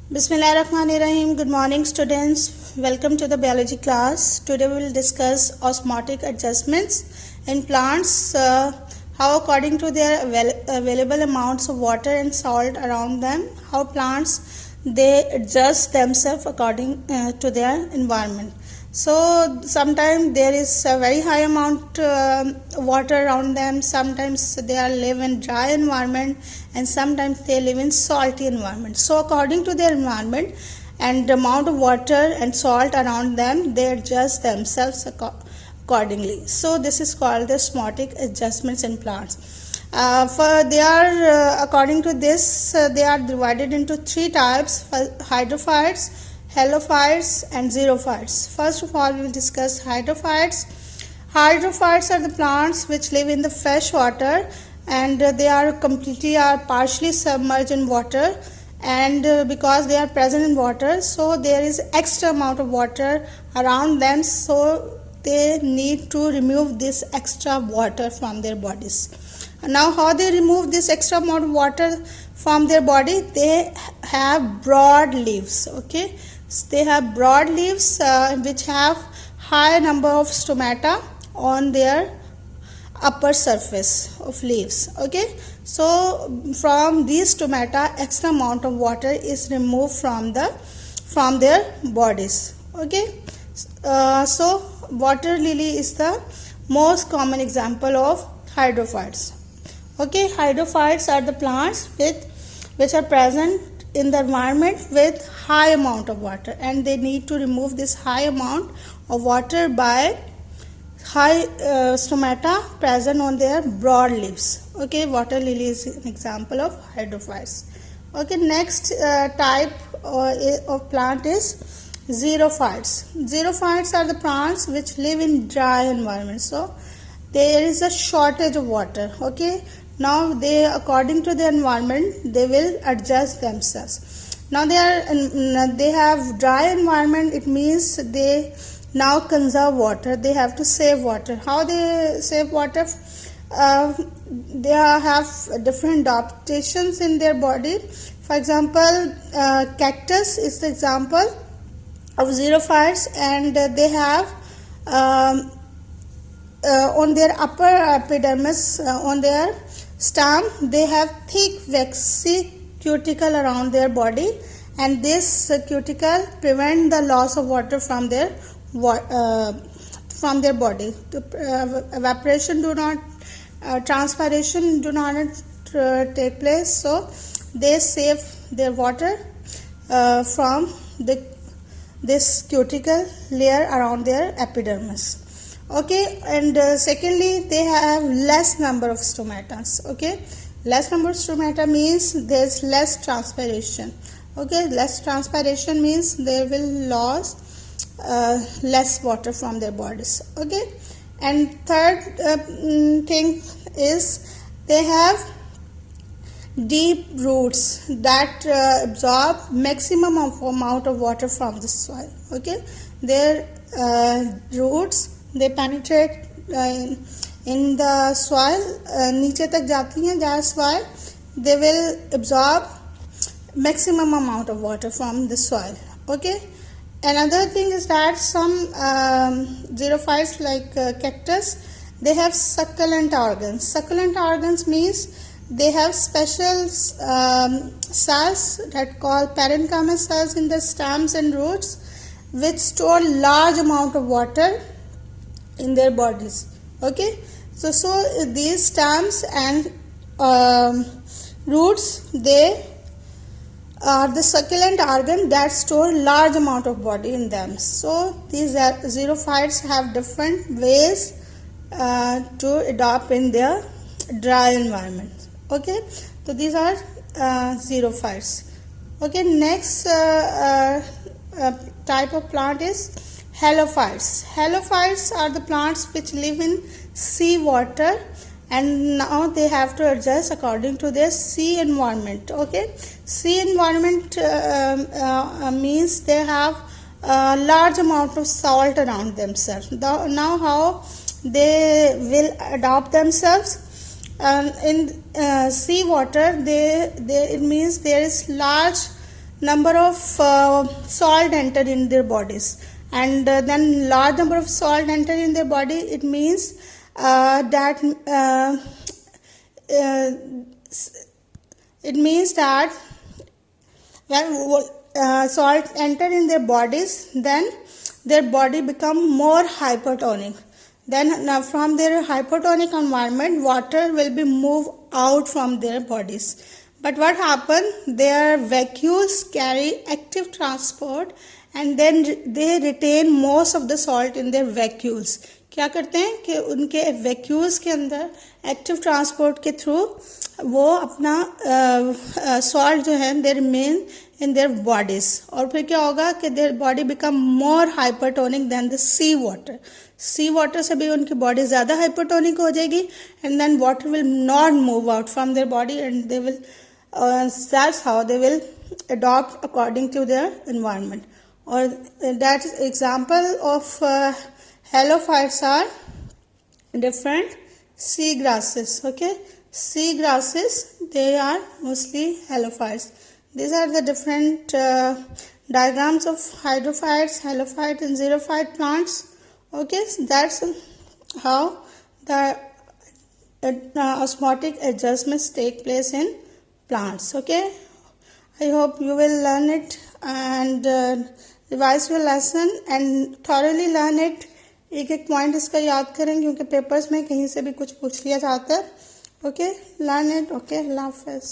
Bismillahirrahmanirrahim. Good morning, students. Welcome to the biology class. Today we will discuss osmotic adjustments in plants, how according to their available amounts of water and salt around them, how plants they adjust themselves according to their environment. So sometimes there is a very high amount water around them. Sometimes they are live in dry environment, and sometimes they live in salty environment. So according to their environment and the amount of water and salt around them, they adjust themselves accordingly. So this is called the osmotic adjustments in plants. According to this, they are divided into three types: hydrophytes, halophytes and xerophytes. First of all, we will discuss hydrophytes. Hydrophytes are the plants which live in the fresh water, and they are completely or partially submerged in water, and because they are present in water, so there is extra amount of water around them, so they need to remove this extra water from their bodies. Now how they remove this extra amount of water from their body? They have broad leaves. Okay, so they have broad leaves which have high number of stomata on their upper surface of leaves. Okay, so from these stomata extra amount of water is removed from their bodies. Okay, so water lily is the most common example of hydrophytes. Okay, hydrophytes are the plants which are present in the environment with high amount of water, and they need to remove this high amount of water by high stomata present on their broad leaves. Okay, water lily is an example of hydrophytes. Okay, next type of plant is xerophytes. Xerophytes are the plants which live in dry environments. So there is a shortage of water. Okay, now they, according to the environment, they will adjust themselves. Now they have dry environment. It means they now conserve water. They have to save water. How they save water? They have different adaptations in their body. For example, cactus is the example of xerophytes, and they have on their upper epidermis, on their stem, they have thick waxy cuticle around their body, and this cuticle prevent the loss of water from their body. Evaporation do not, transpiration do not take place, so they save their water from this cuticle layer around their epidermis. Okay, and secondly, they have less number of stomata. Okay, less number of stomata means there is less transpiration. Okay, less transpiration means they will lose less water from their bodies. Okay, and third thing is they have deep roots that absorb maximum of amount of water from the soil. Okay, their roots, they penetrate in the soil, नीचे तक जाती हैं जहाँ soil, they will absorb maximum amount of water from the soil. Okay, another thing is that some xerophytes like cactus, they have succulent organs. Succulent organs means they have special cells that called parenchyma cells in the stems and roots, which store large amount of water in their bodies. Okay, so these stems and roots, they are the succulent organ that store large amount of body in them. So these xerophytes have different ways to adopt in their dry environment. Okay, so these are xerophytes. Okay, next type of plant is halophytes. Halophytes are the plants which live in sea water, and now they have to adjust according to their sea environment. Okay, sea environment means they have a large amount of salt around themselves. Now how they will adopt themselves? In sea water, it means there is large number of salt enter in their bodies, and then large number of salt enter in their body, it means that when salt enter in their bodies, then their body become more hypertonic. Then now from their hypertonic environment, water will be moved out from their bodies. But what happen? Their vacuoles carry active transport, and then they retain most of the salt in their vacuoles. क्या करते हैं कि उनके vacuoles के अंदर active transport के through वो अपना सॉल्ट जो है they remain in their bodies. और फिर क्या होगा कि their body become more hypertonic than the sea water. Sea water से भी उनकी बॉडी ज़्यादा हाइपरटोनिक हो जाएगी, and then water will not move out from their body, and they will that's how they will adopt according to their environment. Or that is example of halophytes are different sea grasses. Okay, sea grasses, they are mostly halophytes. These are the different diagrams of hydrophytes, halophyte and xerophyte plants. Okay, so that's how the osmotic adjustments take place in plants. Okay, I hope you will learn it and revise your lesson and thoroughly learn it. एक एक point इसका याद करें क्योंकि papers में कहीं से भी कुछ पूछ लिया जाता है. Okay, learn it. ओके, अल्लाह हाफ़िज़.